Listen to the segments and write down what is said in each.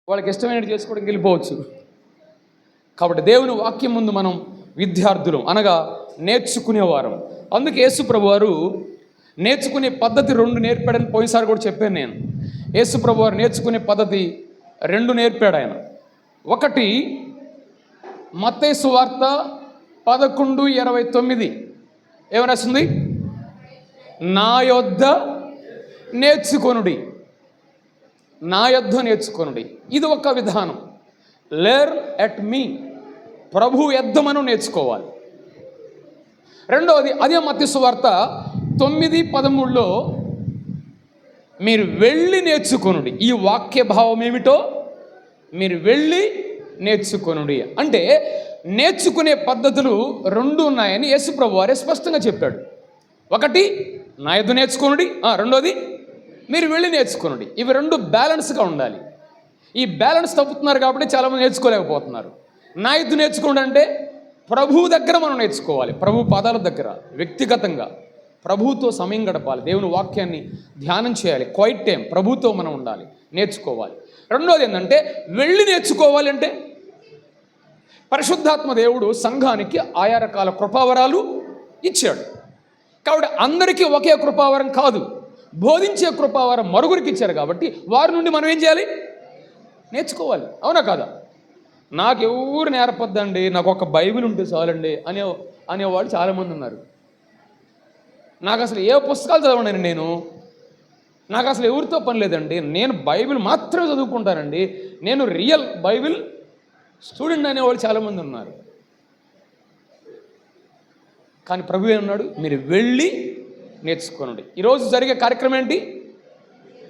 వాళ్ళకి ఇష్టమైనట్టు చేసుకోవడానికి వెళ్ళిపోవచ్చు. కాబట్టి దేవుని వాక్యం ముందు మనం విద్యార్థులం, అనగా నేర్చుకునేవారం. అందుకే యేసు ప్రభు వారు నేర్చుకునే పద్ధతి 2 నేర్పాడని పోయినసారి కూడా చెప్పాను నేను. యేసు ప్రభు వారు నేర్చుకునే పద్ధతి 2 నేర్పాడు ఆయన. ఒకటి మత్తయి సువార్త 11:29 ఏమని రాసింది? నా యొద్ద నేర్చుకొనుడి, నా యొద్ద నేర్చుకొనుడి. ఇది ఒక విధానం. లెర్న్ ఎట్ మీ, ప్రభు యొద్ద మనం నేర్చుకోవాలి. రెండవది అదే మత్తయి సువార్త 9:13 మీరు వెళ్ళి నేర్చుకొనుడి. ఈ వాక్య భావం ఏమిటో మీరు వెళ్ళి నేర్చుకొనుడి అంటే నేర్చుకునే పద్ధతులు 2 ఉన్నాయని యేసు ప్రభు వారే స్పష్టంగా చెప్పాడు. ఒకటి నా యొద్ద నేర్చుకొనుడి, రెండోది మీరు వెళ్ళి నేర్చుకొనుడి. ఇవి 2 బ్యాలెన్స్గా ఉండాలి. ఈ బ్యాలెన్స్ తప్పుతున్నారు కాబట్టి చాలామంది నేర్చుకోలేకపోతున్నారు. నా యొద్ద నేర్చుకోండి అంటే ప్రభువు దగ్గర మనం నేర్చుకోవాలి, ప్రభు పాదాల దగ్గర వ్యక్తిగతంగా ప్రభువుతో సమయం గడపాలి, దేవుని వాక్యాన్ని ధ్యానం చేయాలి, క్వైట్ టైం ప్రభువుతో మనం ఉండాలి, నేర్చుకోవాలి. రెండోది ఏంటంటే వెళ్ళి నేర్చుకోవాలి అంటే పరిశుద్ధాత్మ దేవుడు సంఘానికి ఆయా రకాల కృపావరాలు ఇచ్చాడు. కాబట్టి అందరికీ ఒకే కృపావరం కాదు, బోధించే కృపావరం మరుగురికి ఇచ్చారు. కాబట్టి వారి నుండి మనం ఏం చేయాలి? నేర్చుకోవాలి. అవునా కాదా? నాకు ఎవరు నేర్పొద్దండి, నాకు ఒక బైబిల్ ఉంటే చాలండి అనేవాళ్ళు చాలామంది ఉన్నారు. నాకు అసలు ఏ పుస్తకాలు చదవనండి, నాకు అసలు ఎవరితో పని లేదండి, నేను బైబిల్ మాత్రమే చదువుకుంటానండి, నేను రియల్ బైబిల్ స్టూడెంట్ అనేవాళ్ళు చాలామంది ఉన్నారు. కానీ ప్రభు ఏమన్నాడు? మీరు వెళ్ళి నేర్చుకోనండి. ఈరోజు జరిగే కార్యక్రమం ఏంటి?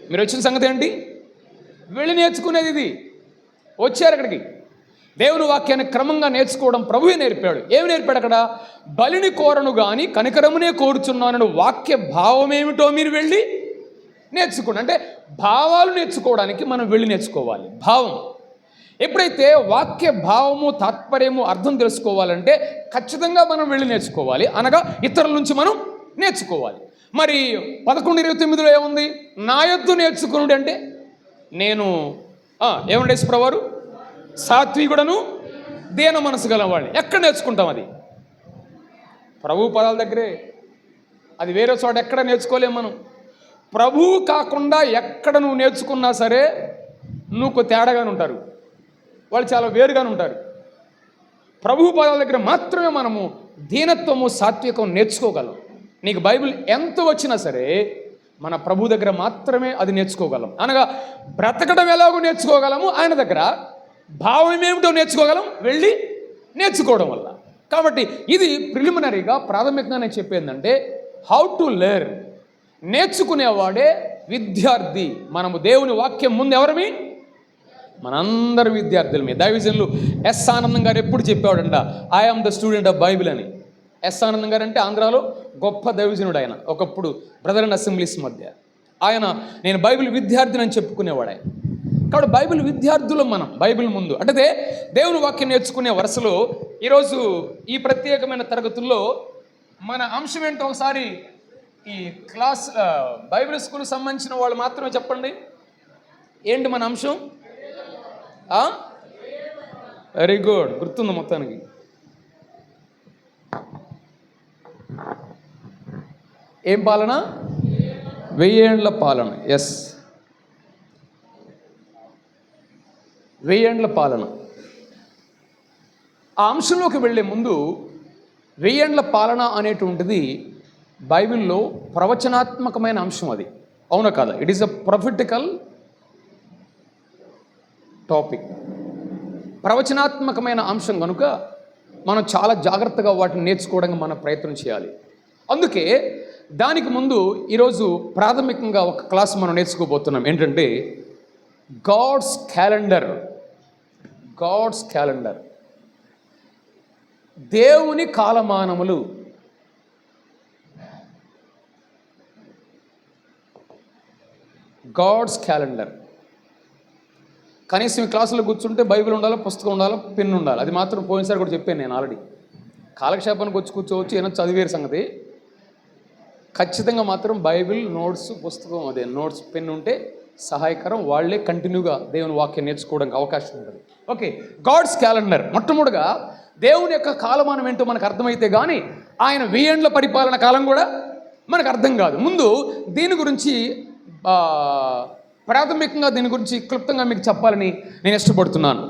మీరు వచ్చిన సంగతి ఏంటి? వెళ్ళి నేర్చుకునేది. ఇది వచ్చారు అక్కడికి, దేవుని వాక్యాన్ని క్రమంగా నేర్చుకోవడం ప్రభువే నేర్పాడు. ఏమి నేర్పాడు అక్కడ? బలిని కోరను గాని కనికరమునే కోరుచున్నానని వాక్య భావం ఏమిటో మీరు వెళ్ళి నేర్చుకోండి. అంటే భావాలు నేర్చుకోవడానికి మనం వెళ్ళి నేర్చుకోవాలి. భావం ఎప్పుడైతే వాక్య భావము తాత్పర్యము అర్థం తెలుసుకోవాలంటే ఖచ్చితంగా మనం వెళ్ళి నేర్చుకోవాలి, అనగా ఇతరుల నుంచి మనం నేర్చుకోవాలి. మరి 11:29 ఏముంది? నా యొద్ద నేర్చుకునుడు అంటే నేను ఏమంటే యేసుప్రభువారు సాత్వికుడను దీన మనసు గలవాడిని. ఎక్కడ నేర్చుకుంటాం? అది ప్రభు పదాల దగ్గరే, అది వేరే చోట ఎక్కడ నేర్చుకోలేము మనం. ప్రభువు కాకుండా ఎక్కడ నువ్వు నేర్చుకున్నా సరే నువ్వు తేడాగానే ఉంటారు, వాళ్ళు చాలా వేరుగానే ఉంటారు. ప్రభు పదాల దగ్గర మాత్రమే మనము దీనత్వము సాత్వికం నేర్చుకోగలం. నీకు బైబిల్ ఎంత వచ్చినా సరే మన ప్రభు దగ్గర మాత్రమే అది నేర్చుకోగలం, అనగా బ్రతకడం ఎలాగో నేర్చుకోగలము ఆయన దగ్గర, భావం ఏమిటో నేర్చుకోగలం వెళ్ళి నేర్చుకోవడం వల్ల. కాబట్టి ఇది ప్రిలిమినరీగా ప్రాథమికంగా నేను చెప్పేందంటే హౌ టు లెర్న్. నేర్చుకునేవాడే విద్యార్థి. మనము దేవుని వాక్యం ముందు ఎవరమి? మనందరం విద్యార్థులమే. దైవజనులు ఎస్ ఆనందం గారు ఎప్పుడు చెప్పేవాడంట, I am the student of Bible అని. ఎస్ ఆనందం గారు అంటే ఆంధ్రాలో గొప్ప దైవజనుడు ఆయన, ఒకప్పుడు బ్రదర్ అండ్ అసెంబ్లీస్ మధ్య ఆయన నేను బైబిల్ విద్యార్థిని అని చెప్పుకునేవాడు ఆయన. కాబట్టి బైబిల్ విద్యార్థులు మనం బైబిల్ ముందు అంటే దేవుని వాక్యం నేర్చుకునే వరుసలో ఈరోజు ఈ ప్రత్యేకమైన తరగతుల్లో మన అంశం ఏంటో ఒకసారి ఈ క్లాస్ బైబిల్ స్కూల్ సంబంధించిన వాళ్ళు మాత్రమే చెప్పండి. ఏంటి మన అంశం? వెరీ గుడ్, గుర్తుంది మొత్తానికి. ఏం పాలన? 1000 ఏండ్ల పాలన. ఎస్, 1000 ఏండ్ల పాలన. ఆ అంశంలోకి వెళ్ళే ముందు 1000 ఏండ్ల పాలన అనేటువంటిది బైబిల్లో ప్రవచనాత్మకమైన అంశం. అది అవునా కాదా? It is a prophetical topic, ప్రవచనాత్మకమైన అంశం కనుక మనం చాలా జాగ్రత్తగా వాటిని నేర్చుకోవడానికి మనం ప్రయత్నం చేయాలి. అందుకే దానికి ముందు ఈరోజు ప్రాథమికంగా ఒక క్లాస్ మనం నేర్చుకోబోతున్నాం. ఏంటంటే గాడ్స్ క్యాలెండర్. గాడ్స్ క్యాలెండర్, దేవుని కాలమానములు. God's calendar. కనీసం ఈ క్లాసులో కూర్చుంటే బైబిల్ ఉండాలి, పుస్తకం ఉండాలి, పెన్ ఉండాలి. అది మాత్రం పోయినసారి కూడా చెప్పాను నేను ఆల్రెడీ. కాలక్షేపానికి వచ్చి కూర్చోవచ్చు, ఏమైనా చదివేరు సంగతి. ఖచ్చితంగా మాత్రం బైబిల్, నోట్స్, పుస్తకం, అదే నోట్స్, పెన్ ఉంటే సహాయకరం, వాళ్ళే కంటిన్యూగా దేవుని వాక్యం నేర్చుకోవడానికి అవకాశం ఉంటుంది. Okay, God's calendar. మొట్టమొదటిగా దేవుని యొక్క కాలమానం ఏంటో మనకు అర్థమైతే కానీ ఆయన 1000 ఏండ్ల పరిపాలన కాలం కూడా మనకు అర్థం కాదు. ముందు దీని గురించి ప్రాథమికంగా దీని గురించి క్లుప్తంగా మీకు చెప్పాలని నేను ఇష్టపడుతున్నాను.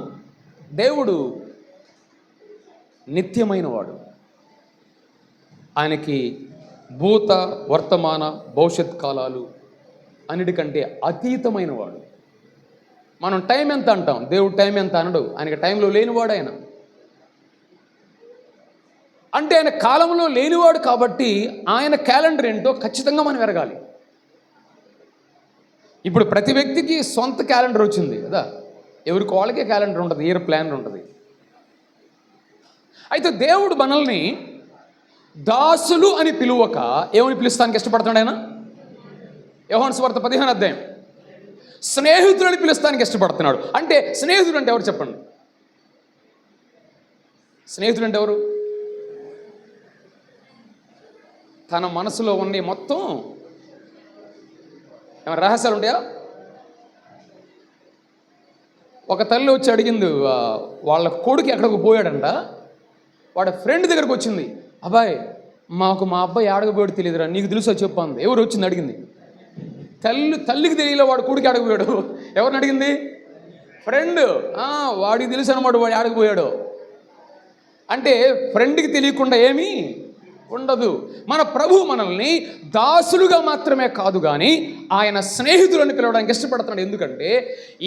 దేవుడు నిత్యమైన వాడు. ఆయనకి భూత, వర్తమాన, భవిష్యత్ కాలాలు అన్నిటికంటే అతీతమైన వాడు. మనం టైం ఎంత అంటాం, దేవుడు టైం ఎంత అనడు. ఆయనకి టైంలో లేనివాడు ఆయన. అంటే ఆయన కాలంలో లేనివాడు కాబట్టి ఆయన క్యాలెండర్ ఏంటో ఖచ్చితంగా మనం ఎరగాలి. ఇప్పుడు ప్రతి వ్యక్తికి సొంత క్యాలెండర్ వచ్చింది కదా, ఎవరికి వాళ్ళకే క్యాలెండర్ ఉంటుంది, ఇయర్ ప్లాన్ ఉంటుంది. అయితే దేవుడు మనల్ని దాసులు అని పిలువక ఏమని పిలుస్తానికి ఇష్టపడుతున్నాడు ఆయన? యోహాను సువార్త 15వ అధ్యాయం, స్నేహితులని పిలుస్తానికి ఇష్టపడుతున్నాడు. అంటే స్నేహితుడు అంటే ఎవరు చెప్పండి? స్నేహితుడు అంటే ఎవరు? తన మనసులో ఉండే మొత్తం ఏమైనా రహస్యాలు ఉంటాయా? ఒక తల్లి వచ్చి అడిగింది, వాళ్ళ కొడుకు ఎక్కడికి పోయాడంట. వాడు ఫ్రెండ్ దగ్గరకు వచ్చింది, అబ్బాయి మాకు మా అబ్బాయి ఆడకపోయాడు తెలియదురా, నీకు తెలుసా చెప్పు అంది. ఎవరు వచ్చింది అడిగింది? తల్లికి తెలియలే వాడు కొడుకు ఆడకపోయాడు. ఎవరిని అడిగింది? ఫ్రెండ్. వాడికి తెలుసు అనమాట వాడు ఆడకపోయాడు. అంటే ఫ్రెండ్కి తెలియకుండా ఏమీ ఉండదు. మన ప్రభు మనల్ని దాసులుగా మాత్రమే కాదు కానీ ఆయన స్నేహితులను పిలవడానికి ఇష్టపడుతున్నాడు. ఎందుకంటే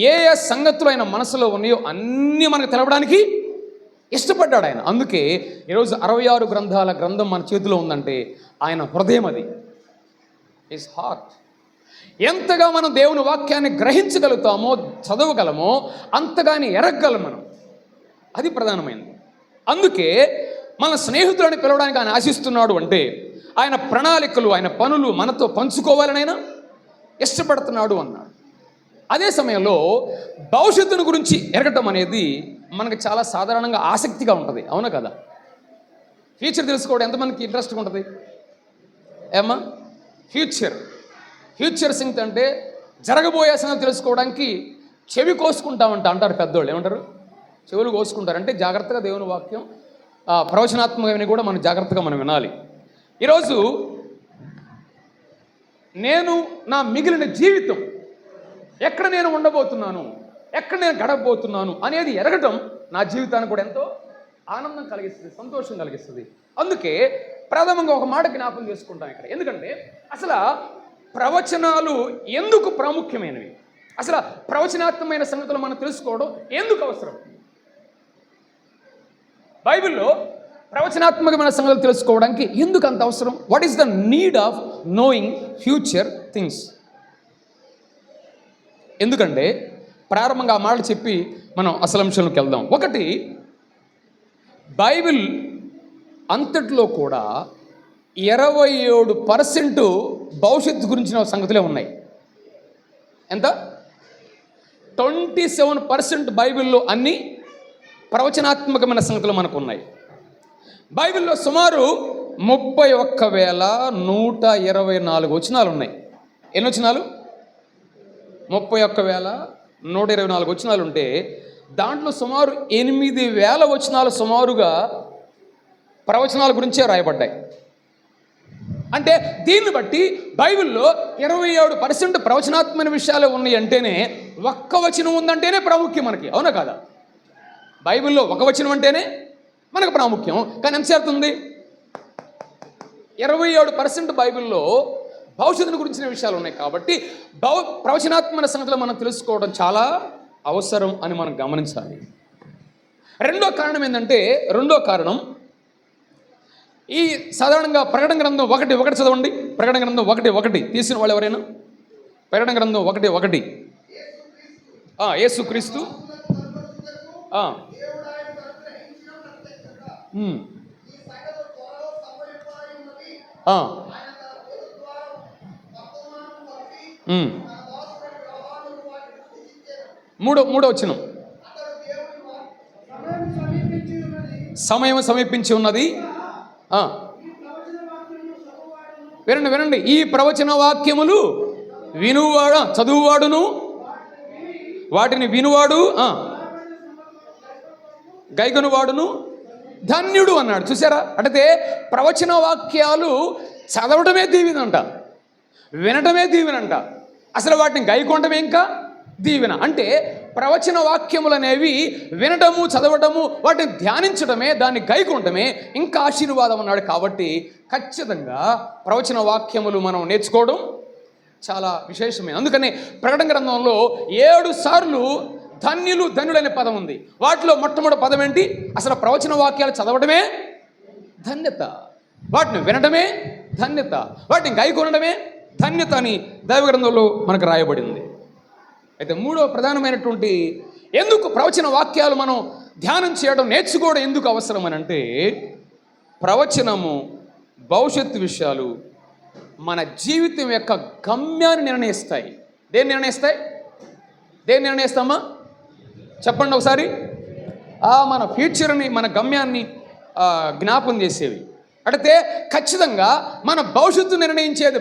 ఏ ఏ సంగతులు ఆయన మనసులో ఉన్నాయో అన్నీ మనకు తెలవడానికి ఇష్టపడ్డాడు ఆయన. అందుకే ఈరోజు 66 గ్రంథాల గ్రంథం మన చేతిలో ఉందంటే ఆయన హృదయం, అది హిస్ హార్ట్. ఎంతగా మనం దేవుని వాక్యాన్ని గ్రహించగలుగుతామో, చదవగలమో, అంతగాని ఎరగలం మనం. అది ప్రధానమైనది. అందుకే మన స్నేహితులని పిలవడానికి ఆయన ఆశిస్తున్నాడు. అంటే ఆయన ప్రణాళికలు, ఆయన పనులు మనతో పంచుకోవాలని ఆయన ఇష్టపడుతున్నాడు అన్నాడు. అదే సమయంలో భవిష్యత్తును గురించి ఎరగటం అనేది మనకు చాలా సాధారణంగా ఆసక్తిగా ఉంటుంది, అవునా కదా? ఫ్యూచర్ తెలుసుకోవడం ఎంతమందికి ఇంట్రెస్ట్గా ఉంటుంది? ఏమ్మా, ఫ్యూచర్ సంగతి అంటే జరగబోయే సంగతి తెలుసుకోవడానికి చెవి కోసుకుంటామంట అంటారు పెద్దోళ్ళు. ఏమంటారు? చెవులు కోసుకుంటారు. అంటే జాగ్రత్తగా దేవుని వాక్యం ప్రవచనాత్మకమైన కూడా మనం జాగ్రత్తగా మనం వినాలి. ఈరోజు నేను నా మిగిలిన జీవితం ఎక్కడ నేను ఉండబోతున్నాను, ఎక్కడ నేను గడపబోతున్నాను అనేది ఎరగటం నా జీవితానికి కూడా ఎంతో ఆనందం కలిగిస్తుంది, సంతోషం కలిగిస్తుంది. అందుకే ప్రథమంగా ఒక మాట జ్ఞాపకం చేసుకుంటాం ఇక్కడ. ఎందుకంటే అసలు ప్రవచనాలు ఎందుకు ప్రాముఖ్యమైనవి, అసలు ప్రవచనాత్మకమైన సంగతులు మనం తెలుసుకోవడం ఎందుకు అవసరం? బైబిల్లో ప్రవచనాత్మకమైన సంగతులు తెలుసుకోవడానికి ఎందుకు అంత అవసరం? What is the need of knowing future things? ఎందుకంటే ప్రారంభంగా ఆ మాటలు చెప్పి మనం అసలు అంశంలోకి వెళ్దాం. ఒకటి, బైబిల్ అంతట్లో కూడా 27% భవిష్యత్తు గురించిన సంగతులే ఉన్నాయి. ఎంత? 27% బైబిల్లో అన్ని ప్రవచనాత్మకమైన సంగతులు మనకు ఉన్నాయి. బైబిల్లో సుమారు 31,124 వచనాలు ఉన్నాయి. ఎన్ని వచనాలు? 31,124 వచనాలు ఉంటే దాంట్లో సుమారు 8,000 వచనాలు సుమారుగా ప్రవచనాల గురించే రాయబడ్డాయి. అంటే దీన్ని బట్టి బైబిల్లో 27% ప్రవచనాత్మకమైన విషయాలు ఉన్నాయి అంటేనే, ఒక్క వచనం ఉందంటేనే ప్రాముఖ్యం మనకి, అవునా కాదా? బైబిల్లో ఒక వచనం అంటేనే మనకు ప్రాముఖ్యం. కానీ ఎంతసేపు ఉంది? 27% బైబిల్లో భవిష్యత్తును గురించిన విషయాలు ఉన్నాయి. కాబట్టి ప్రవచనాత్మక సంగతులు మనం తెలుసుకోవడం చాలా అవసరం అని మనం గమనించాలి. రెండో కారణం ఏంటంటే, ఈ సాధారణంగా ప్రకటన గ్రంథం 1:1 చదవండి. ప్రకటన గ్రంథం 1:1 తీసిన వాళ్ళు ఎవరైనా? ప్రకటన గ్రంథం 1:1. యేసుక్రీస్తు మూడో వచనం, సమయం సమీపించి ఉన్నది. వినండి, ఈ ప్రవచన వాక్యములు చదువువాడును వాటిని వినువాడు గైకొనువాడును ధన్యుడు అన్నాడు. చూసారా? అంటే ప్రవచన వాక్యాలు చదవటమే దీవెనంట, వినటమే దీవెనంట, అసలు వాటిని గైకొనటమే ఇంకా దీవెన. అంటే ప్రవచన వాక్యములు అనేవి వినటము, చదవటము, వాటిని ధ్యానించడమే, దాన్ని గైకొనటమే ఇంకా ఆశీర్వాదం అన్నాడు. కాబట్టి ఖచ్చితంగా ప్రవచన వాక్యములు మనం నేర్చుకోవడం చాలా విశేషమే. అందుకని ప్రకటన గ్రంథంలో 7 సార్లు ధన్యులు ధన్యులు అనే పదం ఉంది. వాటిలో మొట్టమొదటి పదం ఏంటి? అసలు ప్రవచన వాక్యాలు చదవడమే ధన్యత, వాటిని వినడమే ధన్యత, వాటిని గైకొనడమే ధన్యత అని దైవ గ్రంథంలో మనకు రాయబడింది. అయితే మూడో ప్రధానమైనటువంటి ఎందుకు ప్రవచన వాక్యాలు మనం ధ్యానం చేయడం, నేర్చుకోవడం ఎందుకు అవసరం అని అంటే, ప్రవచనము భవిష్యత్తు విషయాలు మన జీవితం యొక్క గమ్యాన్ని నిర్ణయిస్తాయి. దేన్ని నిర్ణయిస్తాయి? దేన్ని నిర్ణయిస్తామా? చెప్పండి ఒకసారి. మన ఫ్యూచర్ని, మన గమ్యాన్ని జ్ఞాపం చేసేవి. అంటే ఖచ్చితంగా మన భవిష్యత్తు నిర్ణయించేది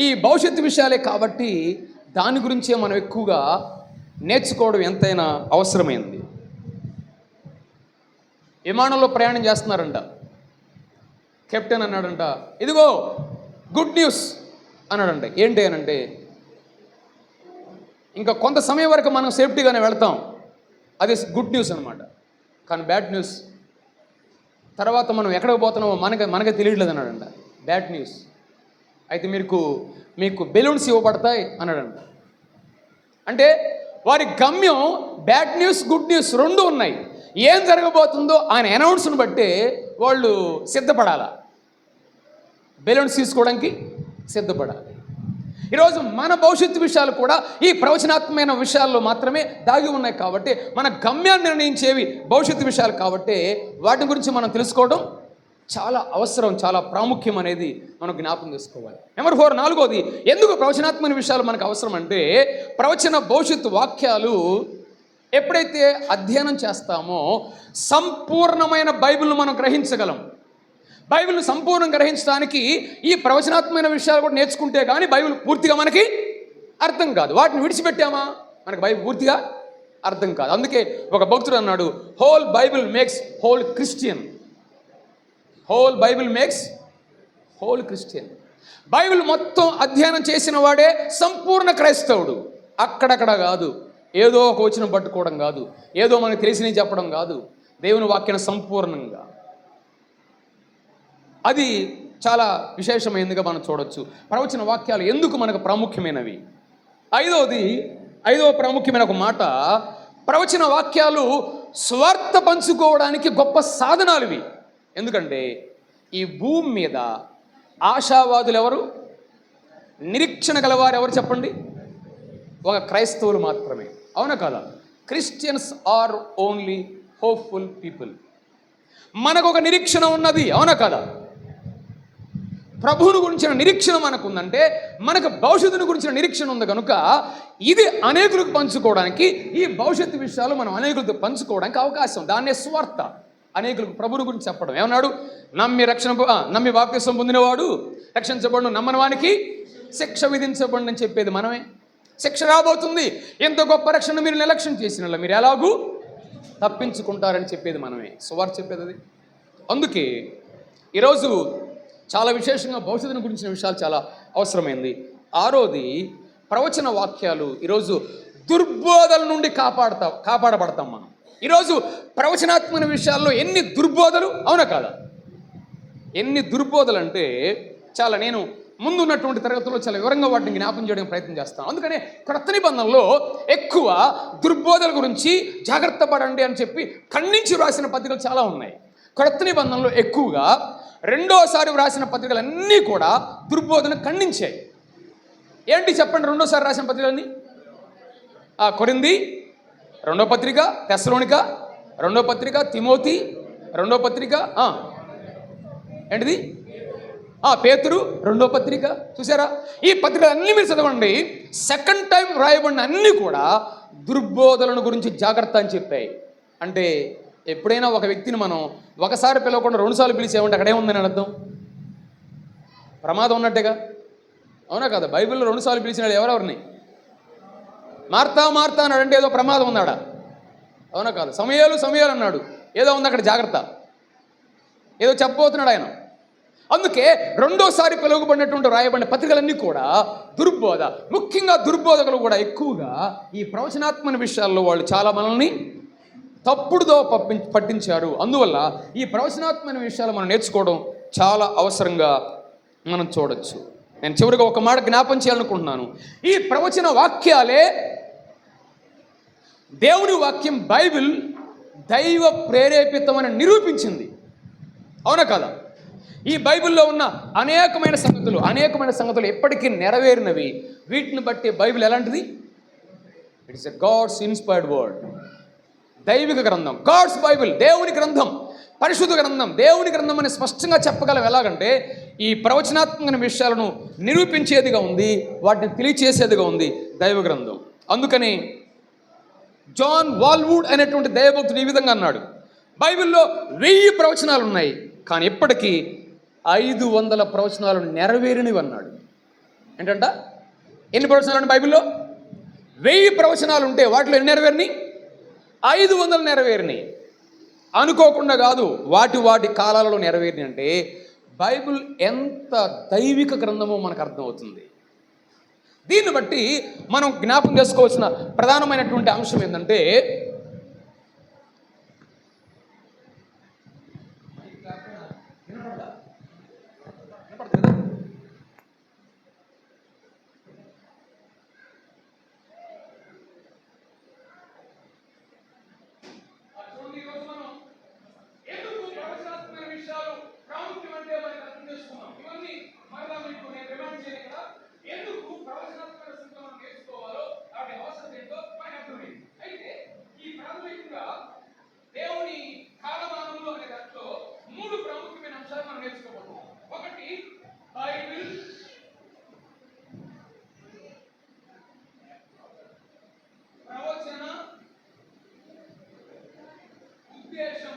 ఈ భవిష్యత్తు విషయాలే. కాబట్టి దాని గురించే మనం ఎక్కువగా నేర్చుకోవడం ఎంతైనా అవసరమైంది. విమానంలో ప్రయాణం చేస్తున్నారంట. కెప్టెన్ అన్నాడంట, ఇదిగో గుడ్ న్యూస్ అన్నాడంట. ఏంటి అని అంటే, ఇంకా కొంత సమయం వరకు మనం సేఫ్టీగానే వెళ్తాం, అది గుడ్ న్యూస్ అనమాట. కానీ బ్యాడ్ న్యూస్, తర్వాత మనం ఎక్కడికి పోతున్నామో మనకే తెలియట్లేదు అన్నాడంట. Bad news. అయితే మీకు బెలూన్స్ ఇవ్వబడతాయి అన్నాడంట. అంటే వారి గమ్యం బ్యాడ్ న్యూస్, గుడ్ న్యూస్ రెండు ఉన్నాయి. ఏం జరగబోతుందో ఆయన అనౌన్స్ను బట్టి వాళ్ళు సిద్ధపడాలా, బెలూన్స్ తీసుకోవడానికి సిద్ధపడాలి. ఈరోజు మన భవిష్యత్తు విషయాలు కూడా ఈ ప్రవచనాత్మకమైన విషయాల్లో మాత్రమే దాగి ఉన్నాయి. కాబట్టి మన గమ్యాన్ని నిర్ణయించేవి భవిష్యత్తు విషయాలు. కాబట్టి వాటి గురించి మనం తెలుసుకోవడం చాలా అవసరం, చాలా ప్రాముఖ్యం అనేది మనం జ్ఞాపకం చేసుకోవాలి. నెంబర్ 4, 4వది ఎందుకు ప్రవచనాత్మక విషయాలు మనకు అవసరం అంటే, ప్రవచన భవిష్యత్తు వాక్యాలు ఎప్పుడైతే అధ్యయనం చేస్తామో సంపూర్ణమైన బైబిల్ను మనం గ్రహించగలం. బైబిల్ను సంపూర్ణంగా గ్రహించడానికి ఈ ప్రవచనాత్మకమైన విషయాలు కూడా నేర్చుకుంటే కానీ బైబిల్ పూర్తిగా మనకి అర్థం కాదు. వాటిని విడిచిపెట్టామా మనకు బైబిల్ పూర్తిగా అర్థం కాదు. అందుకే ఒక భక్తుడు అన్నాడు, whole Bible makes whole Christian. Whole Bible makes whole Christian. Bible మొత్తం అధ్యయనం చేసిన వాడే సంపూర్ణ క్రైస్తవుడు. అక్కడక్కడ కాదు, ఏదో ఒక వచనం పట్టుకోవడం కాదు, ఏదో మనకు తెలిసినవి చెప్పడం కాదు, దేవుని వాక్యాన్ని సంపూర్ణంగా. అది చాలా విశేషమైనదిగా మనం చూడొచ్చు. ప్రవచన వాక్యాలు ఎందుకు మనకు ప్రాముఖ్యమైనవి? ఐదవ ప్రాముఖ్యమైన ఒక మాట, ప్రవచన వాక్యాలు స్వార్థ పంచుకోవడానికి గొప్ప సాధనాలు ఇవి. ఎందుకంటే ఈ భూమి మీద ఆశావాదులు ఎవరు, నిరీక్షణ గలవారు ఎవరు చెప్పండి? ఒక క్రైస్తవులు మాత్రమే. అవునా కాదా? Christians are only hopeful people. మనకు ఒక నిరీక్షణ ఉన్నది, అవునా కాదా? ప్రభువుని గురించిన నిరీక్షణ మనకు ఉందంటే మనకు భవిష్యత్తుని గురించిన నిరీక్షణ ఉంది కనుక ఇది అనేకులకు పంచుకోవడానికి, ఈ భవిష్యత్తు విషయాలు మనం అనేకులతో పంచుకోవడానికి అవకాశం. దాన్నే స్వార్థ. అనేకులకు ప్రభువుని గురించి చెప్పడం. ఏమన్నాడు? నమ్మి బాప్తిసం పొందినవాడు రక్షించబడును, నమ్మని వానికి శిక్ష విధించబడి అని చెప్పేది మనమే. శిక్ష రాబోతుంది, ఎంత గొప్ప రక్షణ మీరు నిర్లక్ష్యం చేసిన మీరు ఎలాగూ తప్పించుకుంటారని చెప్పేది మనమే. సువార్త చెప్పేది అది. అందుకే ఈరోజు చాలా విశేషంగా భవిష్యత్తుని గురించిన విషయాలు చాలా అవసరమైంది. 6వది ప్రవచన వాక్యాలు ఈరోజు దుర్బోధల నుండి కాపాడబడతాం మనం. ఈరోజు ప్రవచనాత్మక విషయాల్లో ఎన్ని దుర్బోధలు, అవునా కాదా? ఎన్ని దుర్బోధలు అంటే చాలా, నేను ముందున్నటువంటి తరగతుల్లో చాలా వివరంగా వాటిని జ్ఞాపకం చేయడానికి ప్రయత్నం చేస్తాను. అందుకనే క్రొత్త నిబంధనలో ఎక్కువ దుర్బోధల గురించి జాగ్రత్త పడండి అని చెప్పి ఖండించి వ్రాసిన పత్రికలు చాలా ఉన్నాయి. క్రొత్త నిబంధనలో ఎక్కువగా రెండోసారి వ్రాసిన పత్రికలన్నీ కూడా దుర్బోధన ఖండించాయి. ఏంటి చెప్పండి? రెండోసారి రాసిన పత్రికలన్నీ కొరింథీ 2వ పత్రిక, తెస్సలోనిక 2వ పత్రిక, తిమోతి 2వ పత్రిక, ఏంటిది పేతురు 2వ పత్రిక. చూసారా? ఈ పత్రికలు అన్నీ మీరు చదవండి. సెకండ్ టైం రాయబడిన అన్నీ కూడా దుర్బోధలను గురించి జాగ్రత్త అని చెప్పాయి. అంటే ఎప్పుడైనా ఒక వ్యక్తిని మనం ఒకసారి పిలవకుండా 2 సార్లు పిలిచేమంటే అక్కడేముందని అర్థం? ప్రమాదం ఉన్నట్టేగా. అవునా కదా? బైబిల్లో 2 సార్లు పిలిచినాడు ఎవరెవరిని? మార్తా మార్తా అన్నాడు అంటే ఏదో ప్రమాదం ఉన్నాడా? అవునా కాదు? సమయాలు అన్నాడు, ఏదో ఉంది అక్కడ, జాగ్రత్త, ఏదో చెప్పబోతున్నాడు ఆయన. అందుకే రెండోసారి పిలువబడినటువంటి రాయబడిన పత్రికలన్నీ కూడా దుర్బోధ, ముఖ్యంగా దుర్బోధకులు కూడా ఎక్కువగా ఈ ప్రవచనాత్మక విషయాల్లో వాళ్ళు చాలా మనల్ని తప్పుడుదో పట్టించారు. అందువల్ల ఈ ప్రవచనాత్మక విషయాలు మనం నేర్చుకోవడం చాలా అవసరంగా మనం చూడొచ్చు. నేను చివరిగా ఒక మాట జ్ఞాపం చేయాలనుకుంటున్నాను. ఈ ప్రవచన వాక్యాలే దేవుని వాక్యం, బైబిల్ దైవ ప్రేరేపితమని నిరూపించింది. అవునా కదా? ఈ బైబిల్లో ఉన్న అనేకమైన సంగతులు ఎప్పటికీ నెరవేరినవి. వీటిని బట్టి బైబిల్ ఎలాంటిది? It's a God's inspired word, దైవిక గ్రంథం. గాడ్స్ బైబిల్, దేవుని గ్రంథం, పరిశుద్ధ గ్రంథం, దేవుని గ్రంథం అని స్పష్టంగా చెప్పగలం. ఎలాగంటే ఈ ప్రవచనాత్మక విషయాలను నిరూపించేదిగా ఉంది, వాటిని తెలియచేసేదిగా ఉంది దైవ గ్రంథం. అందుకని జాన్ వాల్వుడ్ అనేటువంటి దైవభక్తుడు ఈ విధంగా అన్నాడు, బైబిల్లో 1000 ప్రవచనాలు ఉన్నాయి, కానీ ఇప్పటికీ 500 ప్రవచనాలు నెరవేరినవి అన్నాడు. ఏంటంట? ఎన్ని ప్రవచనాలు ఉన్నాయి బైబిల్లో? 1000 ప్రవచనాలు ఉంటే వాటిలో ఎన్ని నెరవేరినాయి? 500 నెరవేరినాయి. అనుకోకుండా కాదు, వాటి కాలాలలో నెరవేరినాయి. అంటే బైబిల్ ఎంత దైవిక గ్రంథమో మనకు అర్థమవుతుంది. దీన్ని బట్టి మనం జ్ఞాపకం చేసుకోవాల్సిన ప్రధానమైనటువంటి అంశం ఏంటంటే, దేవుని కాలమానములు అనే దాంట్లో 3 ప్రాముఖ్యమైన అంశాలు మనం నేర్చుకోబోతున్నాం. ఒకటి బైబిల్, ప్రవచన ఉద్దేశం.